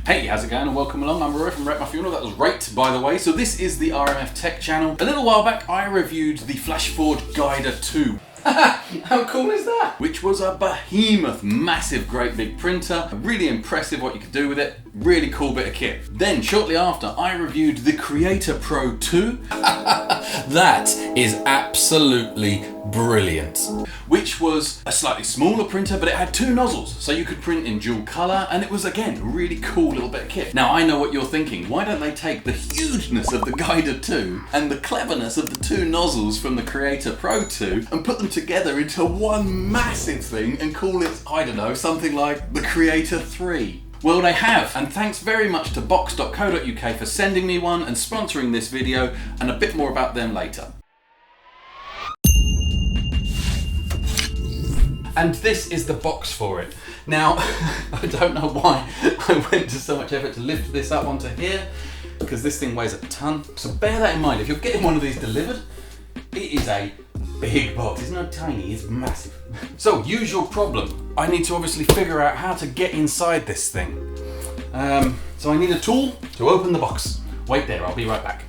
Hey, how's it going and welcome along. I'm Roy from Wreck My Funeral. That was right, by the way. So this is the RMF Tech channel. A little while back I reviewed the Flashforge Creator 2. How cool is that? Which was a behemoth, massive, great big printer. Really impressive what you could do with it. Really cool bit of kit. Then shortly after I reviewed the Creator Pro 2. That is absolutely brilliant. Which was a slightly smaller printer, but it had two nozzles, so you could print in dual color, and it was again a really cool little bit of kit. Now I know what you're thinking. Why don't they take the hugeness of the Creator 2 and the cleverness of the two nozzles from the Creator Pro 2 and put them together into one massive thing and call it, I don't know, something like the Creator 3? Well, they have, and thanks very much to box.co.uk for sending me one and sponsoring this video, and a bit more about them later. And this is the box for it. Now, I don't know why I went to so much effort to lift this up onto here, because this thing weighs a ton. So bear that in mind. If you're getting one of these delivered, it is a big box. It's not tiny, it's massive. So, usual problem. I need to obviously figure out how to get inside this thing. So I need a tool to open the box. Wait there, I'll be right back.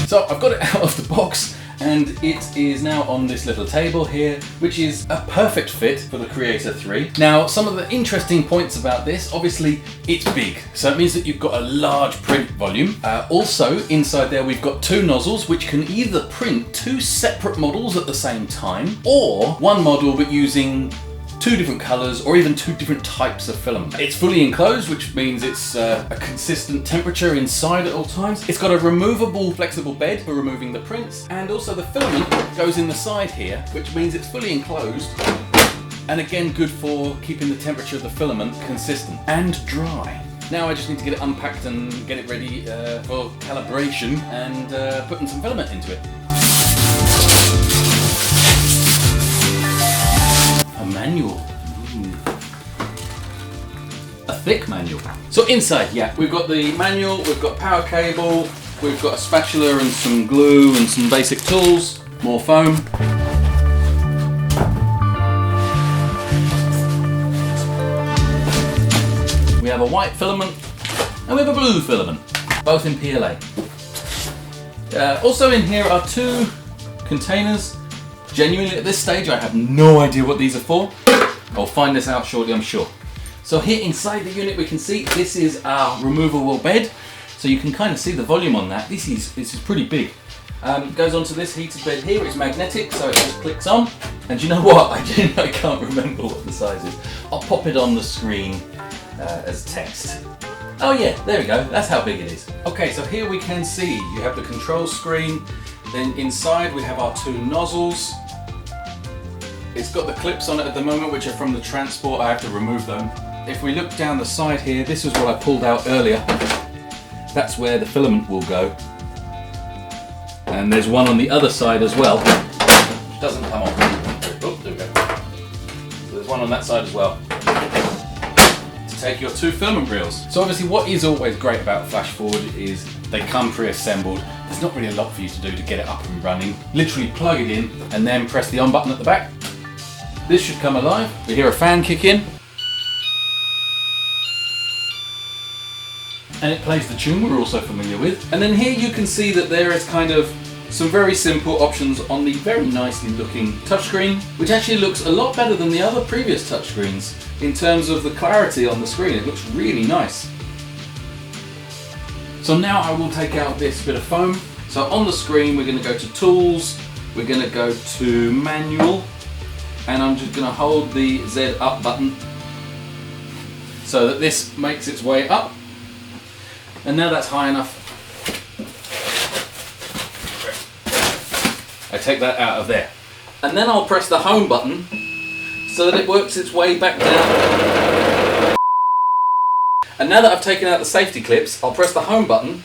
So I've got it out of the box and it is now on this little table here, which is a perfect fit for the Creator 3. Now, some of the interesting points about this, obviously it's big, so it means that you've got a large print volume. Also, inside there we've got two nozzles which can either print two separate models at the same time, or one model but using two different colours or even two different types of filament. It's fully enclosed, which means it's a consistent temperature inside at all times. It's got a removable flexible bed for removing the prints, and also the filament goes in the side here, which means it's fully enclosed and again good for keeping the temperature of the filament consistent and dry. Now I just need to get it unpacked and get it ready for calibration and putting some filament into it. A manual. A thick manual. So inside, yeah, we've got the manual, we've got power cable, we've got a spatula and some glue and some basic tools, more foam. We have a white filament and we have a blue filament, both in PLA. Also in here are two containers. Genuinely, at this stage, I have no idea what these are for. I'll find this out shortly, I'm sure. So here inside the unit, we can see this is our removable bed. So you can kind of see the volume on that. This is pretty big. It goes onto this heated bed here. It's magnetic, so it just clicks on. And you know what? I can't remember what the size is. I'll pop it on the screen as text. Oh yeah, there we go. That's how big it is. Okay, so here we can see you have the control screen. Then inside we have our two nozzles. It's got the clips on it at the moment, which are from the transport. I have to remove them. If we look down the side here, this is what I pulled out earlier. That's where the filament will go. And there's one on the other side as well, which doesn't come off. Oh, there we go. So there's one on that side as well, to take your two filament reels. So obviously what is always great about Flashforge is they come pre-assembled. There's not really a lot for you to do to get it up and running. Literally plug it in and then press the on button at the back. This should come alive. We hear a fan kick in. And it plays the tune we're also familiar with. And then here you can see that there is kind of some very simple options on the very nicely looking touchscreen, which actually looks a lot better than the other previous touchscreens in terms of the clarity on the screen. It looks really nice. So now I will take out this bit of foam. So on the screen we're going to go to Tools, we're going to go to Manual, and I'm just going to hold the Z up button so that this makes its way up. And now that's high enough, I take that out of there. And then I'll press the home button so that it works its way back down And now that I've taken out the safety clips, I'll press the home button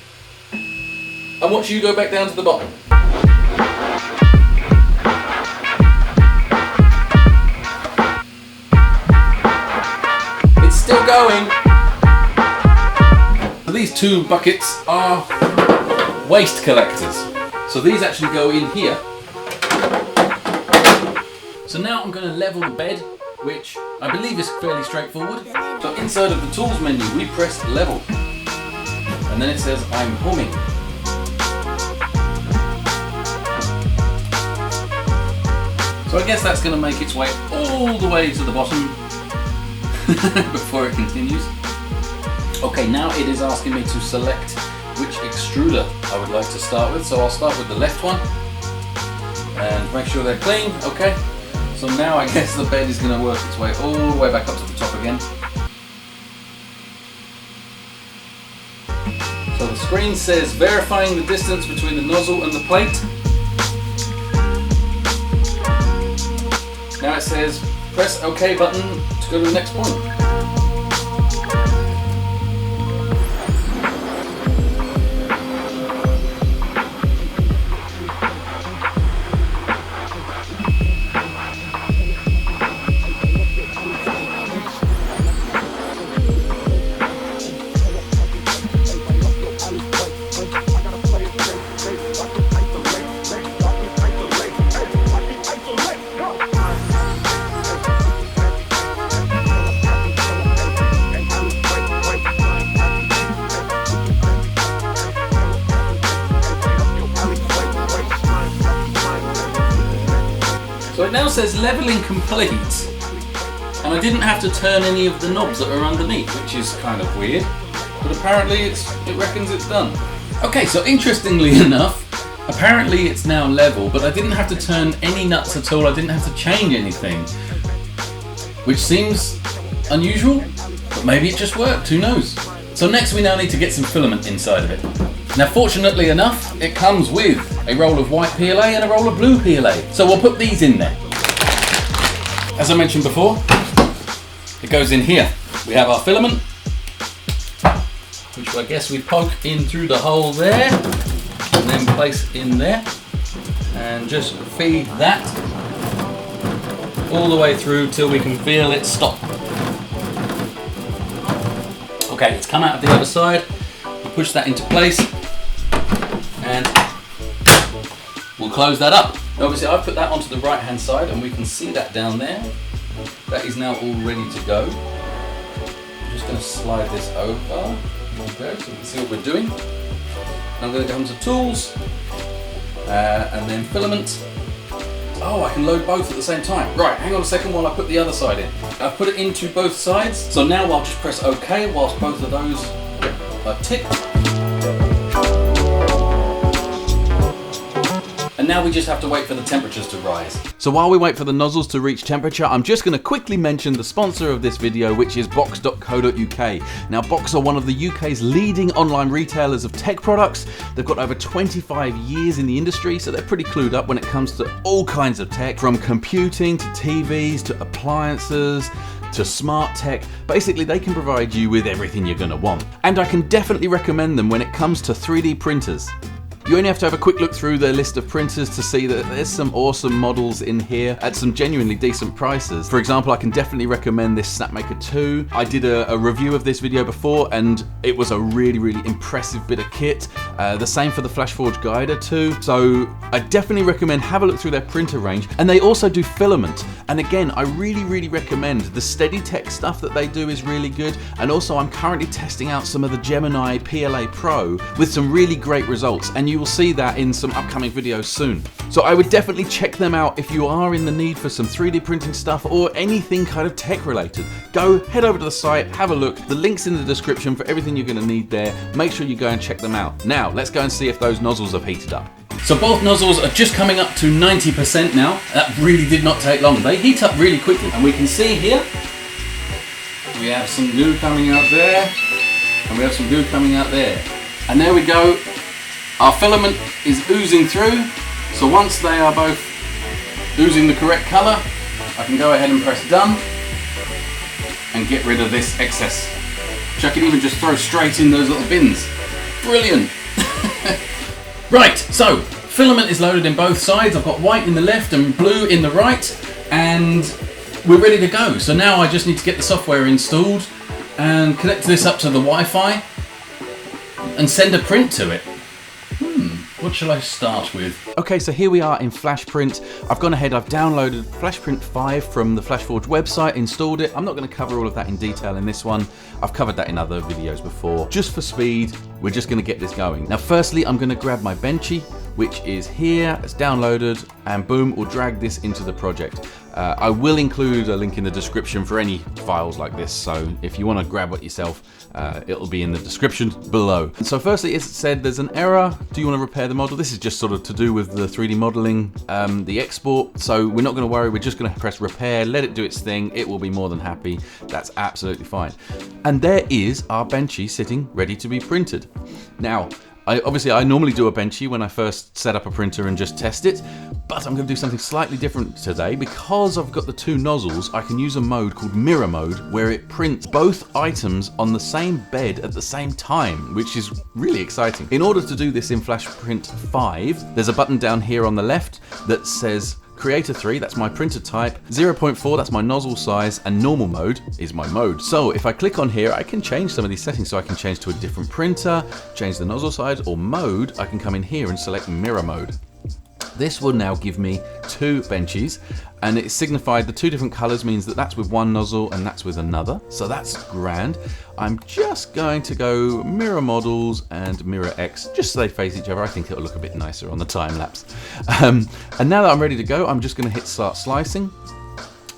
and watch you go back down to the bottom. It's still going. So these two buckets are waste collectors. So these actually go in here. So now I'm going to level the bed, which I believe is fairly straightforward. So inside of the tools menu, we press level. And then it says I'm homing. So I guess that's going to make its way all the way to the bottom before it continues. Okay, now it is asking me to select which extruder I would like to start with. So I'll start with the left one and make sure they're clean. Okay, so now I guess the bed is going to work its way all the way back up to the top again. So the screen says verifying the distance between the nozzle and the plate. Now it says press OK button to go to the next point. So it now says leveling complete, and I didn't have to turn any of the knobs that are underneath, which is kind of weird, but apparently it reckons it's done. Okay, so interestingly enough, apparently it's now level, but I didn't have to turn any nuts at all, I didn't have to change anything, which seems unusual, but maybe it just worked, who knows. So next we now need to get some filament inside of it. Now fortunately enough, it comes with a roll of white PLA and a roll of blue PLA. So we'll put these in there. As I mentioned before, it goes in here. We have our filament, which I guess we poke in through the hole there, and then place in there, and just feed that all the way through till we can feel it stop. Okay, it's come out of the other side. We'll push that into place, and we'll close that up. Obviously I've put that onto the right hand side and we can see that down there. That is now all ready to go. I'm just going to slide this over there so we can see what we're doing. I'm going to go into tools and then filament. Oh, I can load both at the same time. Right, hang on a second while I put the other side in. I've put it into both sides. So now I'll just press OK whilst both of those are ticked. And now we just have to wait for the temperatures to rise. So while we wait for the nozzles to reach temperature, I'm just going to quickly mention the sponsor of this video, which is box.co.uk. Now Box are one of the UK's leading online retailers of tech products. They've got over 25 years in the industry, so they're pretty clued up when it comes to all kinds of tech, from computing to TVs to appliances to smart tech. Basically, they can provide you with everything you're going to want. And I can definitely recommend them when it comes to 3D printers. You only have to have a quick look through their list of printers to see that there's some awesome models in here at some genuinely decent prices. For example, I can definitely recommend this Snapmaker 2. I did a review of this video before and it was a really, really impressive bit of kit. The same for the Flashforge Creator 2. So I definitely recommend have a look through their printer range. And they also do filament. And again, I really, really recommend the Steady Tech stuff that they do is really good. And also I'm currently testing out some of the Gemini PLA Pro with some really great results. And you will see that in some upcoming videos soon. So I would definitely check them out if you are in the need for some 3D printing stuff or anything kind of tech related. Go head over to the site, have a look. The link's in the description for everything you're going to need there. Make sure you go and check them out. Now let's go and see if those nozzles have heated up. So both nozzles are just coming up to 90% now. That really did not take long. They heat up really quickly, and we can see here we have some goo coming out there and we have some goo coming out there, and there we go. Our filament is oozing through, so once they are both oozing the correct colour, I can go ahead and press done and get rid of this excess. which I could even just throw straight in those little bins. Brilliant. Right, so filament is loaded in both sides. I've got white in the left and blue in the right, and we're ready to go. So now I just need to get the software installed and connect this up to the Wi-Fi and send a print to it. What shall I start with? Okay, so here we are in Flashprint. I've gone ahead, I've downloaded Flashprint 5 from the Flashforge website, installed it. I'm not going to cover all of that in detail in this one. I've covered that in other videos before. Just for speed, we're just going to get this going. Now, firstly, I'm going to grab my Benchy, which is here, it's downloaded, and boom, we'll drag this into the project. I will include a link in the description for any files like this, so if you want to grab it yourself, it'll be in the description below. So firstly, it said there's an error. Do you want to repair the model? This is just sort of to do with the 3D modeling, the export. So we're not going to worry. We're just going to press repair, let it do its thing. It will be more than happy. That's absolutely fine. And there is our Benchy sitting ready to be printed. Now, obviously I normally do a Benchy when I first set up a printer and just test it, but I'm going to do something slightly different today. Because I've got the two nozzles, I can use a mode called mirror mode, where it prints both items on the same bed at the same time, which is really exciting. In order to do this in Flashprint 5, there's a button down here on the left that says Creator 3, that's my printer type, 0.4, that's my nozzle size, and normal mode is my mode. So if I click on here, I can change some of these settings. So I can change to a different printer, change the nozzle size, or mode. I can come in here and select mirror mode. This will now give me two Benchies, and it's signified the two different colors means that that's with one nozzle and that's with another. So that's grand. I'm just going to go mirror models and mirror X, just so they face each other. I think it'll look a bit nicer on the time lapse. And now that I'm ready to go, I'm just going to hit start slicing.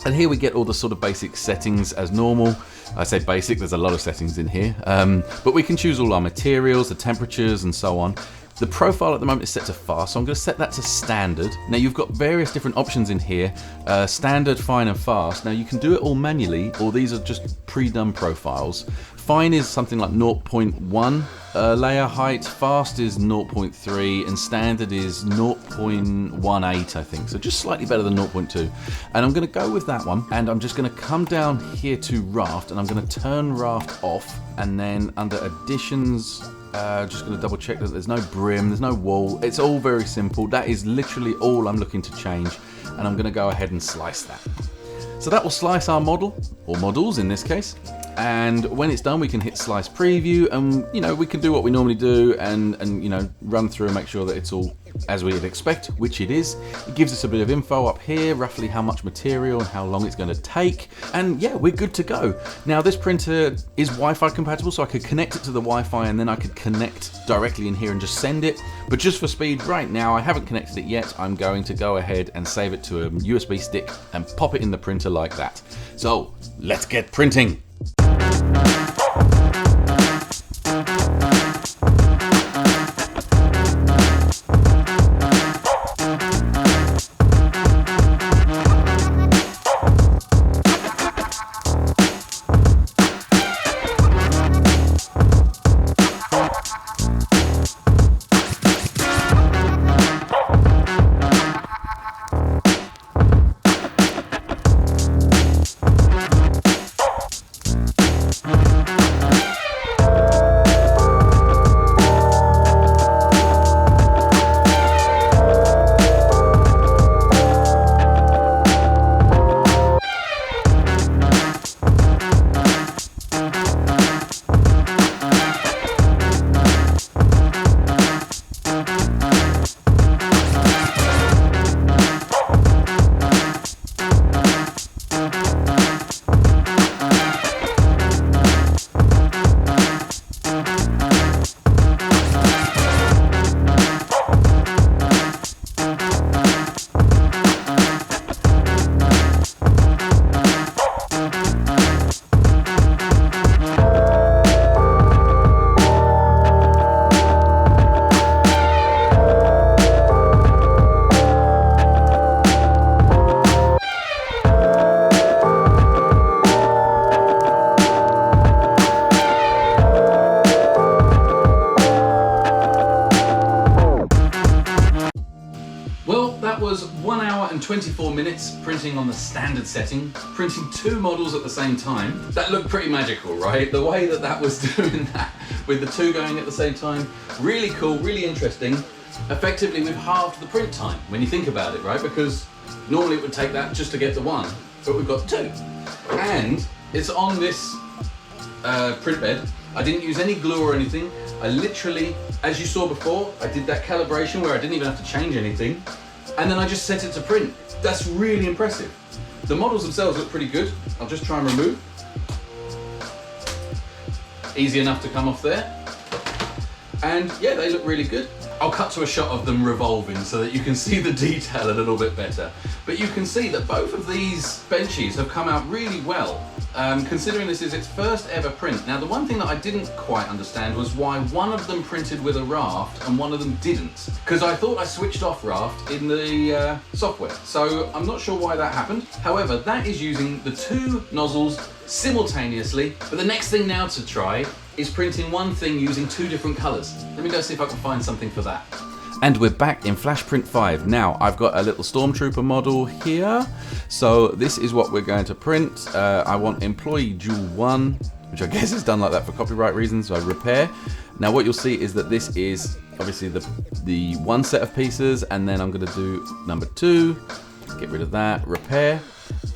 And here we get all the sort of basic settings as normal. I say basic, there's a lot of settings in here. But we can choose all our materials, the temperatures, and so on. The profile at the moment is set to fast, so I'm going to set that to standard. Now you've got various different options in here, standard, fine, and fast. Now you can do it all manually, or these are just pre-done profiles. Fine is something like 0.1 layer height, fast is 0.3, and standard is 0.18, I think. So just slightly better than 0.2. And I'm going to go with that one, and I'm just going to come down here to raft, and I'm going to turn raft off, and then under additions, just going to double check that there's no brim, there's no wall. It's all very simple. That is literally all I'm looking to change, and I'm going to go ahead and slice that. So that will slice our model, or models in this case, and when it's done we can hit slice preview, and you know, we can do what we normally do and you know, run through and make sure that it's all as we'd expect, which it is. It gives us a bit of info up here, roughly how much material and how long it's going to take, and yeah, we're good to go. Now this printer is Wi-Fi compatible, so I could connect it to the Wi-Fi and then I could connect directly in here and just send it. But just for speed right now, I haven't connected it yet. I'm going to go ahead and save it to a USB stick and pop it in the printer like that. So let's get printing. 24 minutes printing on the standard setting, printing 2 models at the same time. That looked pretty magical, right? The way that that was doing that with the 2 going at the same time, really cool, really interesting. Effectively, we've halved the print time when you think about it, right? Because normally it would take that just to get to 1, but we've got 2. And it's on this print bed. I didn't use any glue or anything. I literally, as you saw before, I did that calibration where I didn't even have to change anything. And then I just set it to print. That's really impressive. The models themselves look pretty good. I'll just try and remove. Easy enough to come off there. And yeah, they look really good. I'll cut to a shot of them revolving so that you can see the detail a little bit better. But you can see that both of these benches have come out really well, considering this is its first ever print. Now, the one thing that I didn't quite understand was why one of them printed with a raft and one of them didn't. Because I thought I switched off raft in the software. So I'm not sure why that happened. However, that is using the 2 nozzles simultaneously. But the next thing now to try is printing one thing using 2 different colors. Let me go see if I can find something for that. And we're back in Flash Print 5. Now, I've got a little Stormtrooper model here. So this is what we're going to print. I want Employee Jewel 1, which I guess is done like that for copyright reasons, so repair. Now what you'll see is that this is obviously the 1 set of pieces, and then I'm gonna do number 2, get rid of that, repair,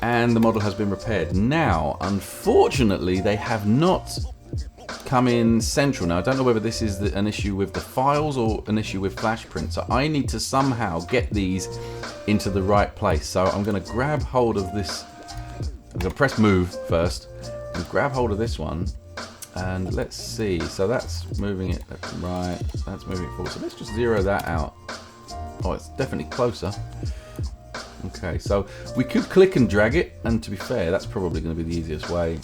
and the model has been repaired. Now, unfortunately, they have not come in central. Now, I don't know whether this is an issue with the files or an issue with Flash Print, so I need to somehow get these into the right place. So I'm going to grab hold of this. I'm going to press move first and grab hold of this one, and let's see. So that's moving it right, that's moving it forward. So let's just zero that out. Oh, it's definitely closer. Okay, so we could click and drag it, and to be fair, that's probably going to be the easiest way.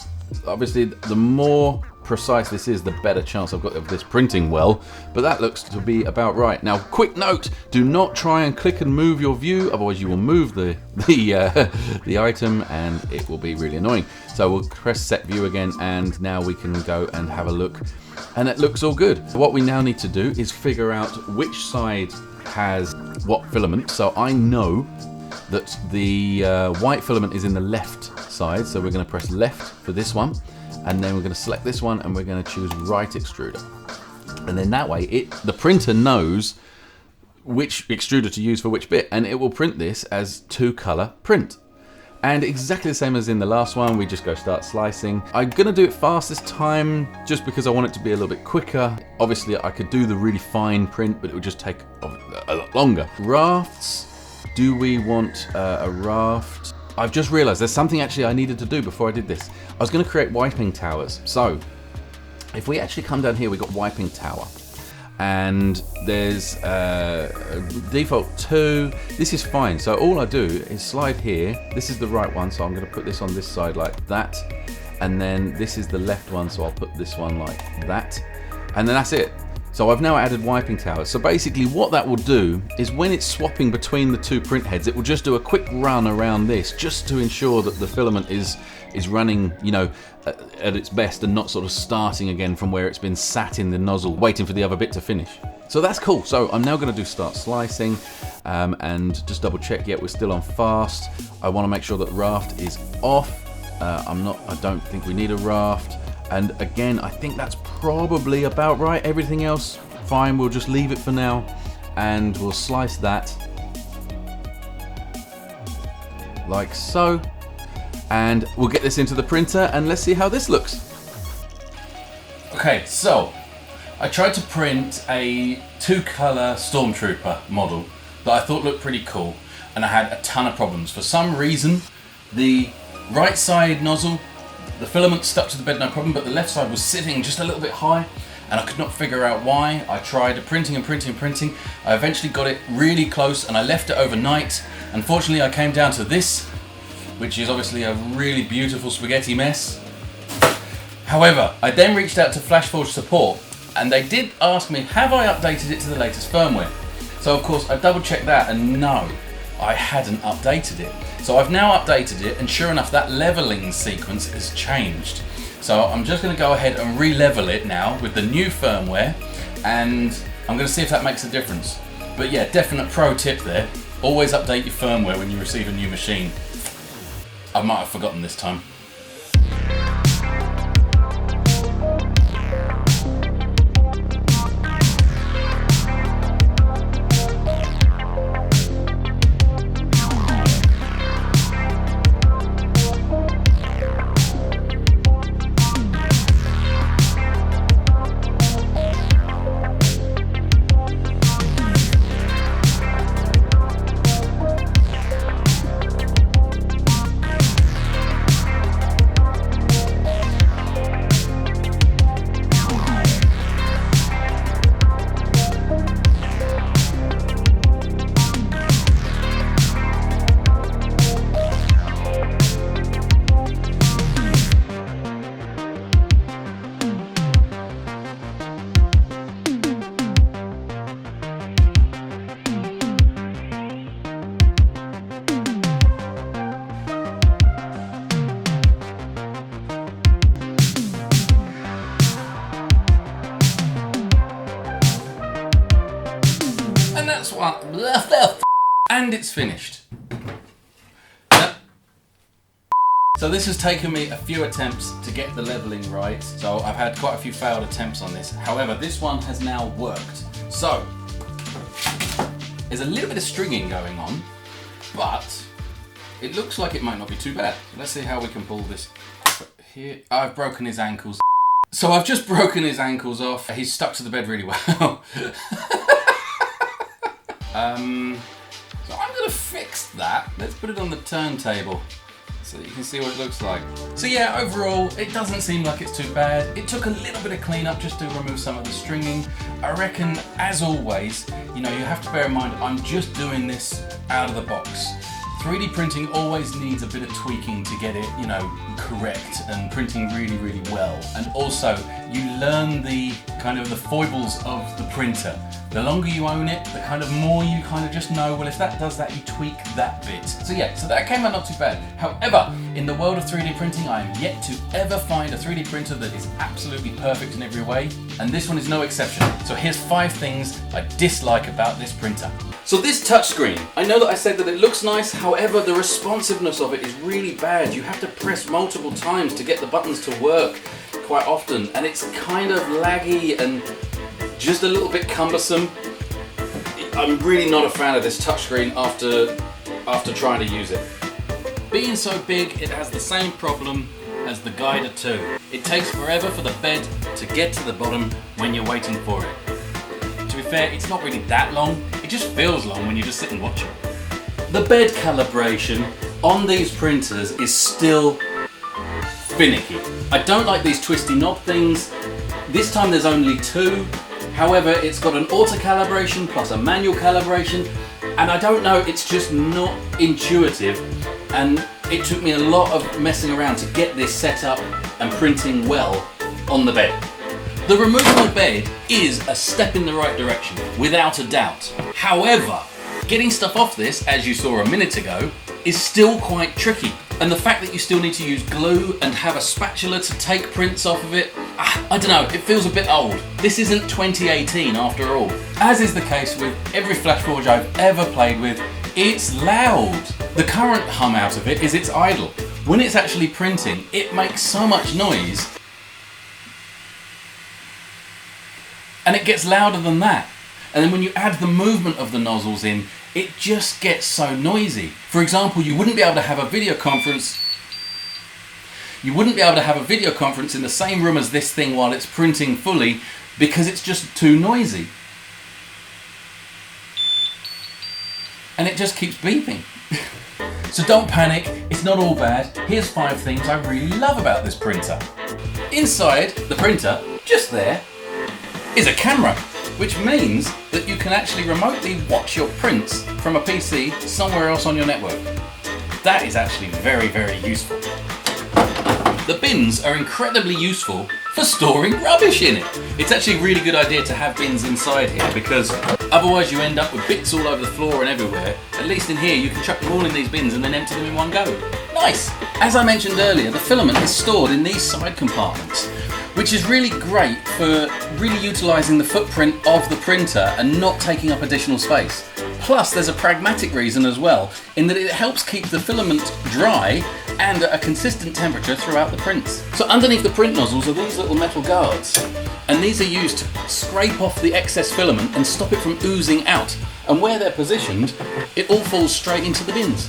Obviously, the more precise this is, the better chance I've got of this printing well, but that looks to be about right. Now, quick note, do not try and click and move your view, otherwise you will move the item and it will be really annoying. So we'll press set view again, and now we can go and have a look, and it looks all good. What we now need to do is figure out which side has what filament. So I know that the white filament is in the left side, so we're going to press left for this one, and then we're going to select this one and we're going to choose right extruder, and then that way the printer knows which extruder to use for which bit, and it will print this as 2-color print. And exactly the same as in the last one, we just go start slicing. I'm going to do it fast this time just because I want it to be a little bit quicker. Obviously I could do the really fine print, but it would just take a lot longer. Rafts. Do we want a raft? I've just realized there's something actually I needed to do before I did this. I was going to create wiping towers. So if we actually come down here, we've got wiping tower, and there's default 2. This is fine. So all I do is slide here. This is the right one, so I'm going to put this on this side like that, and then this is the left one, so I'll put this one like that, and then that's it. So I've now added wiping towers. So basically what that will do is when it's swapping between the 2 print heads, it will just do a quick run around this just to ensure that the filament is running, you know, at its best, and not sort of starting again from where it's been sat in the nozzle waiting for the other bit to finish. So that's cool. So I'm now going to do start slicing, and just double check. Yeah, we're still on fast. I want to make sure that raft is off. I don't think we need a raft. And again, I think that's probably about right. Everything else, fine, we'll just leave it for now, and we'll slice that like so, and we'll get this into the printer and let's see how this looks. Okay, so I tried to print a 2-color Stormtrooper model that I thought looked pretty cool, and I had a ton of problems. For some reason, the right side nozzle, the filament stuck to the bed no problem, but the left side was sitting just a little bit high, and I could not figure out why. I tried printing and printing and printing. I eventually got it really close, and I left it overnight. Unfortunately, I came down to this, which is obviously a really beautiful spaghetti mess. However, I then reached out to Flashforge support, and they did ask me, have I updated it to the latest firmware? So of course, I double checked that, and no, I hadn't updated it. So I've now updated it, and sure enough, that leveling sequence has changed. So I'm just going to go ahead and re-level it now with the new firmware, and I'm going to see if that makes a difference. But yeah, definite pro tip there. Always update your firmware when you receive a new machine. I might have forgotten this time. That's what, and it's finished. So this has taken me a few attempts to get the leveling right. So I've had quite a few failed attempts on this. However, this one has now worked. So there's a little bit of stringing going on, but it looks like it might not be too bad. Let's see how we can pull this here. I've broken his ankles. So I've just broken his ankles off. He's stuck to the bed really well. So I'm going to fix that. Let's put it on the turntable so that you can see what it looks like. So yeah, overall, it doesn't seem like it's too bad. It took a little bit of cleanup just to remove some of the stringing. I reckon, as always, you know, you have to bear in mind, I'm just doing this out of the box. 3D printing always needs a bit of tweaking to get it, you know, correct and printing really, really well. And also, you learn the kind of the foibles of the printer. The longer you own it, the kind of more you kind of just know, well, if that does that, you tweak that bit. So yeah, so that came out not too bad. However, in the world of 3D printing, I am yet to ever find a 3D printer that is absolutely perfect in every way. And this one is no exception. So here's 5 things I dislike about this printer. So this touchscreen, I know that I said that it looks nice, however the responsiveness of it is really bad. You have to press multiple times to get the buttons to work quite often, and it's kind of laggy and just a little bit cumbersome. I'm really not a fan of this touchscreen after trying to use it. Being so big, it has the same problem as the Guider 2. It takes forever for the bed to get to the bottom when you're waiting for it. To be fair, it's not really that long. It just feels long when you just sit and watch it. The bed calibration on these printers is still finicky. I don't like these twisty knob things. This time there's only 2. However, it's got an auto calibration plus a manual calibration, and I don't know, it's just not intuitive, and it took me a lot of messing around to get this set up and printing well on the bed. The removable bed is a step in the right direction, without a doubt. However, getting stuff off this, as you saw a minute ago, is still quite tricky. And the fact that you still need to use glue and have a spatula to take prints off of it, I don't know, it feels a bit old. This isn't 2018 after all. As is the case with every Flashforge I've ever played with, it's loud. The current hum out of it is it's idle. When it's actually printing, it makes so much noise, and it gets louder than that. And then when you add the movement of the nozzles in, it just gets so noisy. For example, you wouldn't be able to have a video conference in the same room as this thing while it's printing fully because it's just too noisy. And it just keeps beeping. So don't panic, it's not all bad. Here's 5 things I really love about this printer. Inside the printer, just there, is a camera, which means that you can actually remotely watch your prints from a PC somewhere else on your network. That is actually very, very useful. The bins are incredibly useful for storing rubbish in it. It's actually a really good idea to have bins inside here because otherwise you end up with bits all over the floor and everywhere. At least in here you can chuck them all in these bins and then empty them in one go. Nice! As I mentioned earlier, the filament is stored in these side compartments, which is really great for really utilising the footprint of the printer and not taking up additional space. Plus there's a pragmatic reason as well, in that it helps keep the filament dry and at a consistent temperature throughout the prints. So underneath the print nozzles are these little metal guards, and these are used to scrape off the excess filament and stop it from oozing out. And where they're positioned, it all falls straight into the bins.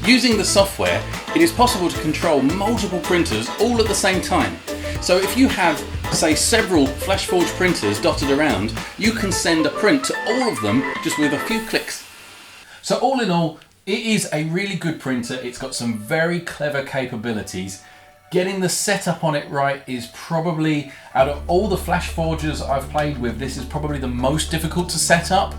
Using the software, it is possible to control multiple printers all at the same time. So if you have, say, several Flashforge printers dotted around, you can send a print to all of them just with a few clicks. So all in all, it is a really good printer. It's got some very clever capabilities. Getting the setup on it right is probably, out of all the Flashforgers I've played with, this is probably the most difficult to set up.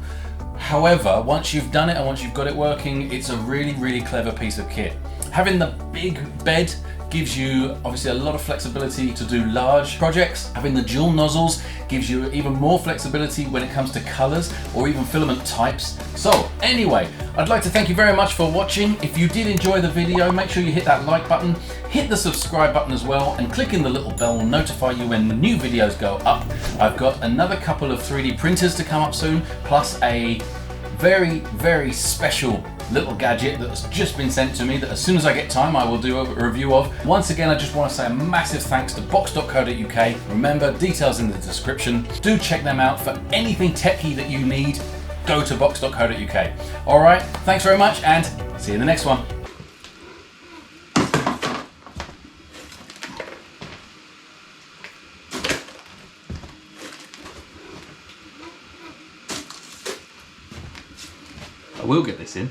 However, once you've done it and once you've got it working, it's a really, really clever piece of kit. Having the big bed gives you obviously a lot of flexibility to do large projects. Having the dual nozzles gives you even more flexibility when it comes to colors or even filament types. So anyway, I'd like to thank you very much for watching. If you did enjoy the video, make sure you hit that like button, hit the subscribe button as well, and clicking the little bell will notify you when the new videos go up. I've got another couple of 3D printers to come up soon, plus a very, very special little gadget that's just been sent to me that as soon as I get time I will do a review of. Once again, I just want to say a massive thanks to box.co.uk. Remember, details in the description. Do check them out for anything techie that you need. Go to box.co.uk. Alright, thanks very much and see you in the next one. I will get this in.